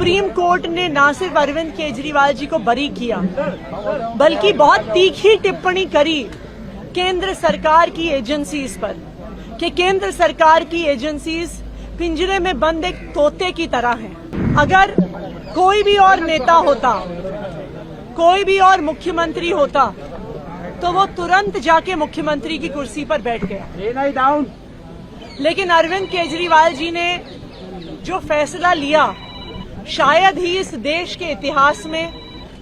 Supreme court ने न सिर्फ अरविंद केजरीवाल जी को बरी किया, बल्कि बहुत तीखी टिप्पणी करी केंद्र सरकार की एजेंसीज पर कि केंद्र सरकार की एजेंसीज पिंजरे में बंद एक तोते की तरह हैं। अगर कोई भी और नेता होता, कोई भी और मुख्यमंत्री होता, तो वो तुरंत जाके मुख्यमंत्री की कुर्सी पर बैठ गया। लेकिन अरविंद केजरीवाल जी ने जो फैसला लिया, शायद ही इस देश के इतिहास में,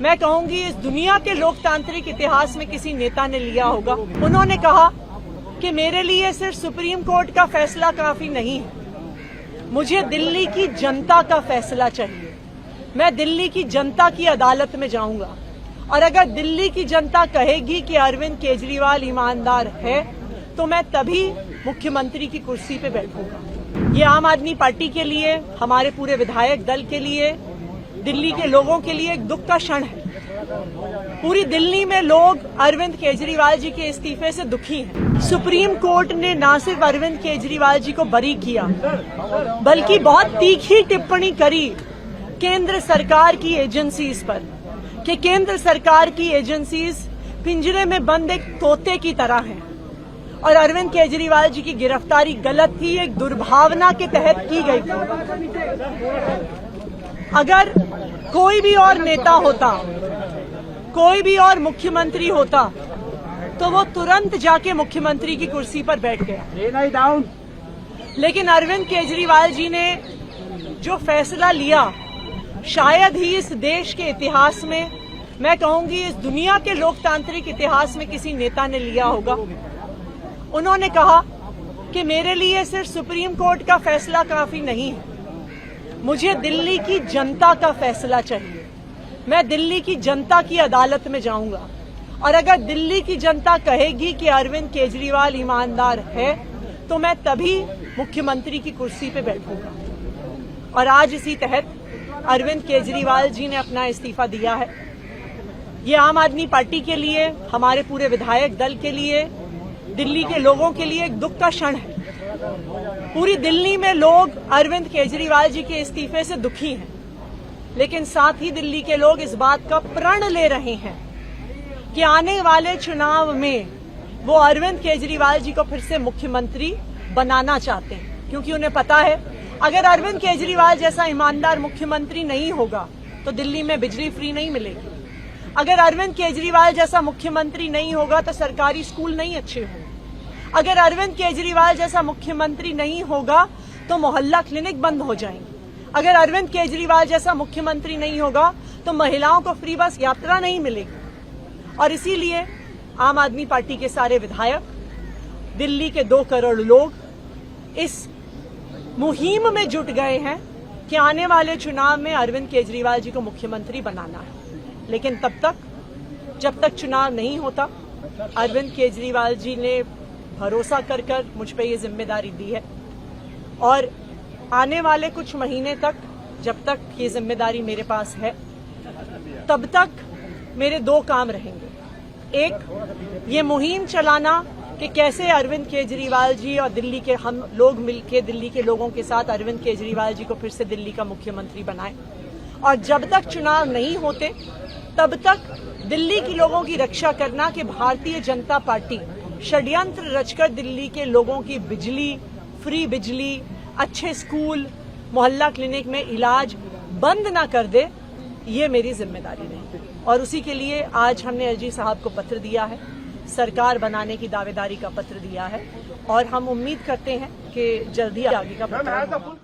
मैं कहूंगी इस दुनिया के लोकतांत्रिक इतिहास में किसी नेता ने लिया होगा। उन्होंने कहा कि मेरे लिए सिर्फ सुप्रीम कोर्ट का फैसला काफी नहीं है, मुझे दिल्ली की जनता का फैसला चाहिए। मैं दिल्ली की जनता की अदालत में जाऊंगा और अगर दिल्ली की जनता कहेगी कि अरविंद केजरीवाल ईमानदार है, तो मैं तभी मुख्यमंत्री की कुर्सी पे बैठूंगा। ये आम आदमी पार्टी के लिए, हमारे पूरे विधायक दल के लिए, दिल्ली के लोगों के लिए एक दुख का क्षण है। पूरी दिल्ली में लोग अरविंद केजरीवाल जी के इस्तीफे से दुखी हैं। सुप्रीम कोर्ट ने न सिर्फ अरविंद केजरीवाल जी को बरी किया, बल्कि बहुत तीखी टिप्पणी करी केंद्र सरकार की एजेंसीज पर कि केंद्र सरकार की एजेंसीज पिंजरे में बंद एक तोते की तरह हैं और अरविंद केजरीवाल जी की गिरफ्तारी गलत थी, एक दुर्भावना के तहत की गई थी। अगर कोई भी और नेता होता, कोई भी और मुख्यमंत्री होता, तो वो तुरंत जाके मुख्यमंत्री की कुर्सी पर बैठ गया। लेकिन अरविंद केजरीवाल जी ने जो फैसला लिया, शायद ही इस देश के इतिहास में, मैं कहूंगी इस दुनिया के लोकतांत्रिक इतिहास में किसी नेता ने लिया होगा। उन्होंने कहा कि मेरे लिए सिर्फ सुप्रीम कोर्ट का फैसला काफी नहीं है, मुझे दिल्ली की जनता का फैसला चाहिए। मैं दिल्ली की जनता की अदालत में जाऊंगा और अगर दिल्ली की जनता कहेगी कि अरविंद केजरीवाल ईमानदार है, तो मैं तभी मुख्यमंत्री की कुर्सी पे बैठूंगा। और आज इसी तहत अरविंद केजरीवाल जी ने अपना इस्तीफा दिया है। ये आम आदमी पार्टी के लिए, हमारे पूरे विधायक दल के लिए, दिल्ली के लोगों के लिए एक दुख का क्षण है। पूरी दिल्ली में लोग अरविंद केजरीवाल जी के इस्तीफे से दुखी हैं, लेकिन साथ ही दिल्ली के लोग इस बात का प्रण ले रहे हैं कि आने वाले चुनाव में वो अरविंद केजरीवाल जी को फिर से मुख्यमंत्री बनाना चाहते हैं, क्योंकि उन्हें पता है अगर अरविंद केजरीवाल जैसा ईमानदार मुख्यमंत्री नहीं होगा तो दिल्ली में बिजली फ्री नहीं मिलेगी। अगर अरविंद केजरीवाल जैसा मुख्यमंत्री नहीं होगा तो सरकारी स्कूल नहीं अच्छे होंगे। अगर अरविंद केजरीवाल जैसा मुख्यमंत्री नहीं होगा तो मोहल्ला क्लिनिक बंद हो जाएंगे। अगर अरविंद केजरीवाल जैसा मुख्यमंत्री नहीं होगा तो महिलाओं को फ्री बस यात्रा नहीं मिलेगी। और इसीलिए आम आदमी पार्टी के सारे विधायक, दिल्ली के 2 करोड़ लोग इस मुहिम में जुट गए हैं कि आने वाले चुनाव में अरविंद केजरीवाल जी को मुख्यमंत्री बनाना है। लेकिन तब तक, जब तक चुनाव नहीं होता, अरविंद केजरीवाल जी ने भरोसा कर मुझ पे ये जिम्मेदारी दी है और आने वाले कुछ महीने तक, जब तक ये जिम्मेदारी मेरे पास है, तब तक मेरे 2 काम रहेंगे। एक, ये मुहिम चलाना कि कैसे अरविंद केजरीवाल जी और दिल्ली के हम लोग मिलकर दिल्ली के लोगों के साथ अरविंद केजरीवाल जी को फिर से दिल्ली का मुख्यमंत्री बनाएं। और जब तक चुनाव नहीं होते, तब तक दिल्ली के लोगों की रक्षा करना कि भारतीय जनता पार्टी षड्यंत्र रचकर दिल्ली के लोगों की बिजली, फ्री बिजली, अच्छे स्कूल, मोहल्ला क्लिनिक में इलाज बंद ना कर दे, ये मेरी जिम्मेदारी रहेगी। और उसी के लिए आज हमने एलजी साहब को पत्र दिया है, सरकार बनाने की दावेदारी का पत्र दिया है और हम उम्मीद करते हैं कि जल्दी आगे का पत्र